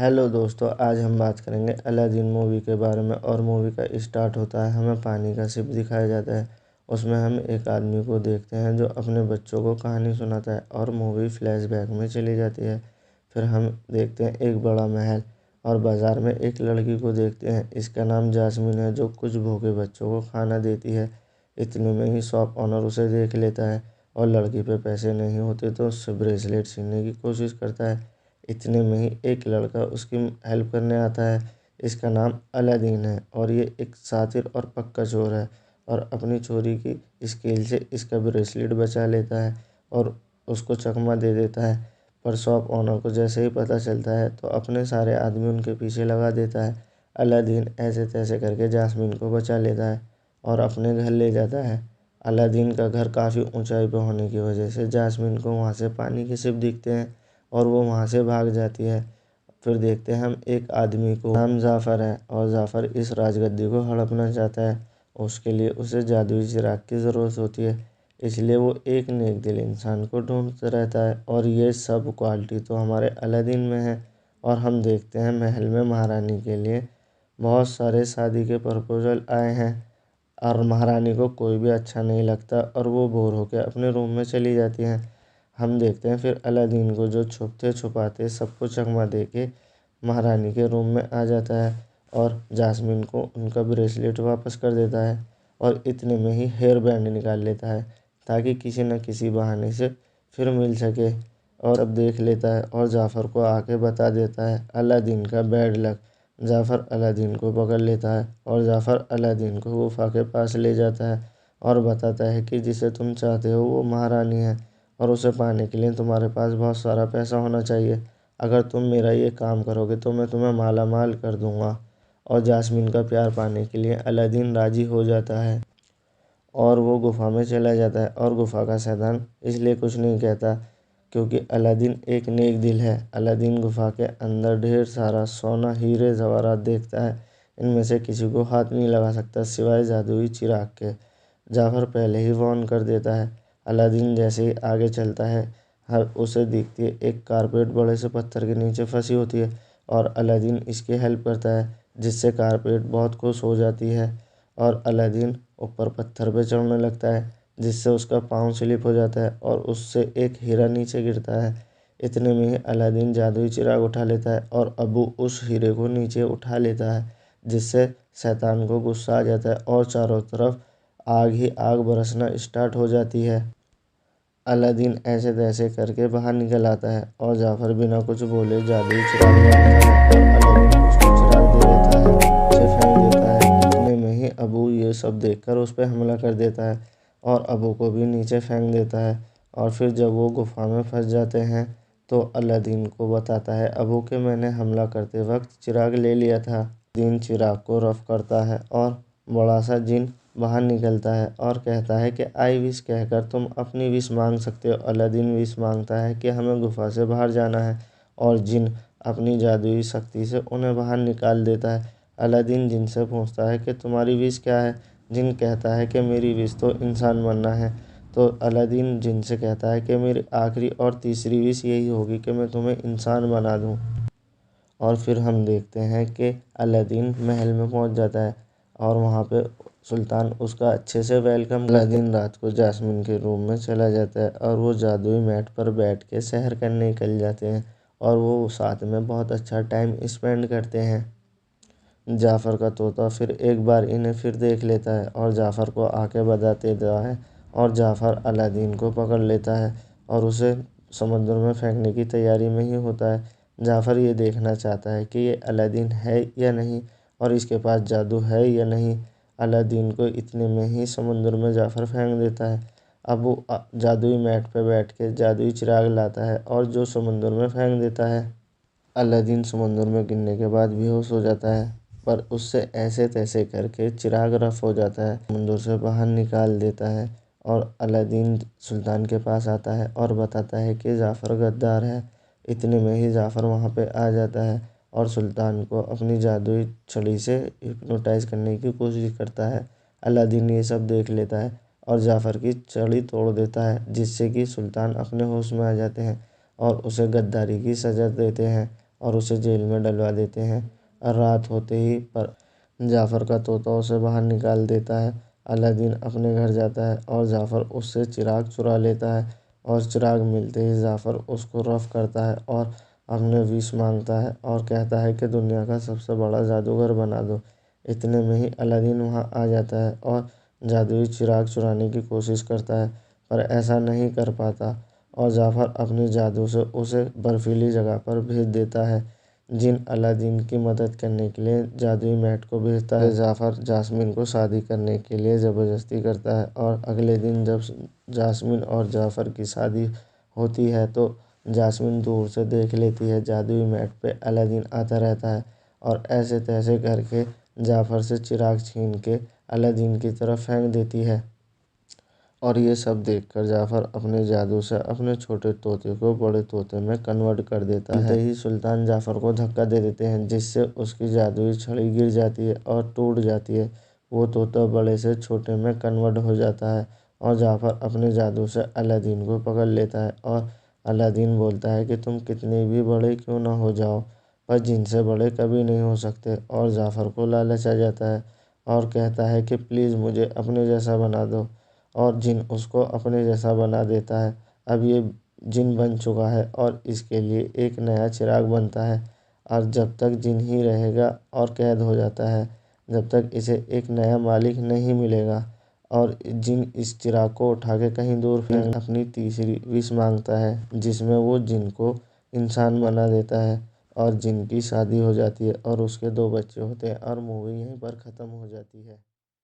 Hello दोस्तों, आज हम बात करेंगे अलादीन मूवी के बारे में। और मूवी का स्टार्ट होता है, हमें पानी का शिप दिखाया जाता है। उसमें हम एक आदमी को देखते हैं जो अपने बच्चों को कहानी सुनाता है और मूवी फ्लैशबैक में चली जाती है। फिर हम देखते हैं एक बड़ा महल और बाज़ार में एक लड़की को देखते हैं। इसका नाम जास्मिन है जो कुछ भूखे बच्चों को खाना देती है। इतने में ही शॉप ऑनर उसे देख लेता है और लड़की पे पैसे नहीं होते तो उससे ब्रेसलेट छीनने की कोशिश करता है। इतने में ही एक लड़का उसकी हेल्प करने आता है। इसका नाम अलादीन है और ये एक शातिर और पक्का चोर है और अपनी चोरी की स्केल से इसका ब्रेसलेट बचा लेता है और उसको चकमा दे देता है। पर शॉप ओनर को जैसे ही पता चलता है तो अपने सारे आदमी उनके पीछे लगा देता है। अलादीन ऐसे तैसे करके जास्मिन को बचा लेता है और अपने घर ले जाता है। अलादीन का घर काफ़ी ऊंचाई पर होने की वजह से जास्मिन को वहाँ से पानी के सिप दिखते हैं और वो वहाँ से भाग जाती है। फिर देखते हैं हम एक आदमी को, नाम जाफ़र है और जाफ़र इस राजगद्दी को हड़पना चाहता है। उसके लिए उसे जादुई चिराग की ज़रूरत होती है, इसलिए वो एक नेक दिल इंसान को ढूंढता रहता है। और ये सब क्वालिटी तो हमारे अलादीन में है। और हम देखते हैं महल में महारानी के लिए बहुत सारे शादी के प्रपोजल आए हैं और महारानी को कोई भी अच्छा नहीं लगता और वो बोर होकर अपने रूम में चली जाती हैं। हम देखते हैं फिर अलादीन को जो छुपते छुपाते सबको चकमा दे के महारानी के रूम में आ जाता है और जास्मिन को उनका ब्रेसलेट वापस कर देता है और इतने में ही हेयर बैंड निकाल लेता है ताकि किसी न किसी बहाने से फिर मिल सके। और अब देख लेता है और जाफ़र को आके बता देता है अलादीन का बैड लक। जाफ़र अलादीन को पकड़ लेता है और जाफ़र अलादीन को गुफा के पास ले जाता है और बताता है कि जिसे तुम चाहते हो वो महारानी है और उसे पाने के लिए तुम्हारे पास बहुत सारा पैसा होना चाहिए। अगर तुम मेरा ये काम करोगे तो मैं तुम्हें माला माल कर दूंगा। और जास्मिन का प्यार पाने के लिए अलादीन राजी हो जाता है और वो गुफा में चला जाता है। और गुफा का शैतान इसलिए कुछ नहीं कहता क्योंकि अलादीन एक नेक दिल है। अलादीन गुफा के अंदर ढेर सारा सोना हीरे जवाहरात देखता है। इनमें से किसी को हाथ नहीं लगा सकता सिवाय जादुई चिराग के। जाफ़र पहले ही वार्न कर देता है। अलादीन जैसे ही आगे चलता है हर उसे दिखती है एक कारपेट बड़े से पत्थर के नीचे फंसी होती है और अलादीन इसकी हेल्प करता है जिससे कारपेट बहुत खुश हो जाती है और अलादीन ऊपर पत्थर पे चढ़ने लगता है जिससे उसका पाँव स्लिप हो जाता है और उससे एक हीरा नीचे गिरता है। इतने में ही अलादीन जादुई चिराग उठा लेता है और अबू उस हीरे को नीचे उठा लेता है जिससे शैतान को गुस्सा आ जाता है और चारों तरफ आग ही आग बरसना स्टार्ट हो जाती है। अलादीन ऐसे तैसे करके बाहर निकल आता है और जाफ़र बिना कुछ बोले जादुई चिराग मांगता है और अलादीन उसको चिराग दे देता है, उसे फेंक देता है। इतने में ही अबू ये सब देखकर उस पर हमला कर देता है और अबू को भी नीचे फेंक देता है। और फिर जब वो गुफा में फंस जाते हैं तो अलादीन को बताता है अबू के मैंने हमला करते वक्त चिराग ले लिया था। अलादीन चिराग को रफ करता है और बड़ा सा जिन बाहर निकलता है और कहता है कि आई विश कहकर तुम अपनी विश मांग सकते हो। अलादीन विश मांगता है कि हमें गुफा से बाहर जाना है और जिन अपनी जादुई शक्ति से उन्हें बाहर निकाल देता है। अलादीन जिन से पूछता है कि तुम्हारी विश क्या है। जिन कहता है कि मेरी विश तो इंसान बनना है। तो अलादीन जिन से कहता है कि मेरी आखिरी और तीसरी विश यही होगी कि मैं तुम्हें इंसान बना दूँ। और फिर हम देखते हैं कि अलादीन महल में पहुंच जाता है और वहां पे सुल्तान उसका अच्छे से वेलकम। अलादीन रात को जास्मिन के रूम में चला जाता है और वो जादुई मैट पर बैठ के सैर करने निकल जाते हैं और वो साथ में बहुत अच्छा टाइम स्पेंड करते हैं। जाफ़र का तोता फिर एक बार इन्हें फिर देख लेता है और जाफ़र को आके बता देता है और जाफ़र अलादीन को पकड़ लेता है और उसे समुद्र में फेंकने की तैयारी में ही होता है। जाफ़र ये देखना चाहता है कि ये अलादीन है या नहीं और इसके पास जादू है या नहीं। अलादीन को इतने में ही समुद्र में जाफ़र फेंक देता है। अब वो जादुई मैट पर बैठ के जादुई चिराग लाता है और जो समुद्र में फेंक देता है। अलादीन समुद्र में गिरने के बाद बेहोश हो जाता है पर उससे ऐसे तैसे करके चिराग रफ हो जाता है, समुद्र से बाहर निकाल देता है और अलादीन सुल्तान के पास आता है और बताता है कि जाफ़र गद्दार है। इतने में ही जाफ़र वहाँ पे आ जाता है और सुल्तान को अपनी जादुई छड़ी से हिप्नोटाइज करने की कोशिश करता है। अलादीन ये सब देख लेता है और जाफ़र की छड़ी तोड़ देता है जिससे कि सुल्तान अपने होश में आ जाते हैं और उसे गद्दारी की सज़ा देते हैं और उसे जेल में डलवा देते हैं। और रात होते ही पर जाफ़र का तोता उसे बाहर निकाल देता है। अलादीन अपने घर जाता है और जाफ़र उससे चिराग चुरा लेता है और चिराग मिलते ही जाफ़र उसको रफ़ करता है और अपने विश मांगता है और कहता है कि दुनिया का सबसे बड़ा जादूगर बना दो। इतने में ही अलादीन वहाँ आ जाता है और जादुई चिराग चुराने की कोशिश करता है, पर ऐसा नहीं कर पाता और जाफ़र अपने जादू से उसे बर्फीली जगह पर भेज देता है। जिन अलादीन की मदद करने के लिए जादुई मैट को भेजता है। जाफ़र जास्मिन को शादी करने के लिए ज़बरदस्ती करता है और अगले दिन जब जास्मिन और जाफ़र की शादी होती है तो जास्मिन दूर से देख लेती है जादुई मैट पे अलादीन आता रहता है और ऐसे तैसे करके जाफ़र से चिराग छीन के अलादीन की तरफ फेंक देती है। और ये सब देखकर जाफ़र अपने जादू से अपने छोटे तोते को बड़े तोते में कन्वर्ट कर देता है। ही सुल्तान जाफ़र को धक्का दे देते हैं जिससे उसकी जादुई छड़ी गिर जाती है और टूट जाती है। वो तोता बड़े से छोटे में कन्वर्ट हो जाता है और जाफ़र अपने जादू से अलादीन को पकड़ लेता है और अलादीन बोलता है कि तुम कितने भी बड़े क्यों ना हो जाओ, पर जिनसे बड़े कभी नहीं हो सकते। और जाफ़र को लालच आ जाता है और कहता है कि प्लीज़ मुझे अपने जैसा बना दो और जिन उसको अपने जैसा बना देता है। अब ये जिन बन चुका है और इसके लिए एक नया चिराग बनता है और जब तक जिन ही रहेगा और कैद हो जाता है जब तक इसे एक नया मालिक नहीं मिलेगा। और जिन इस चिराग को उठा के कहीं दूर फेंक अपनी तीसरी विश मांगता है जिसमें वो जिन को इंसान बना देता है और जिन की शादी हो जाती है और उसके 2 बच्चे होते हैं और मूवी यहीं पर ख़त्म हो जाती है।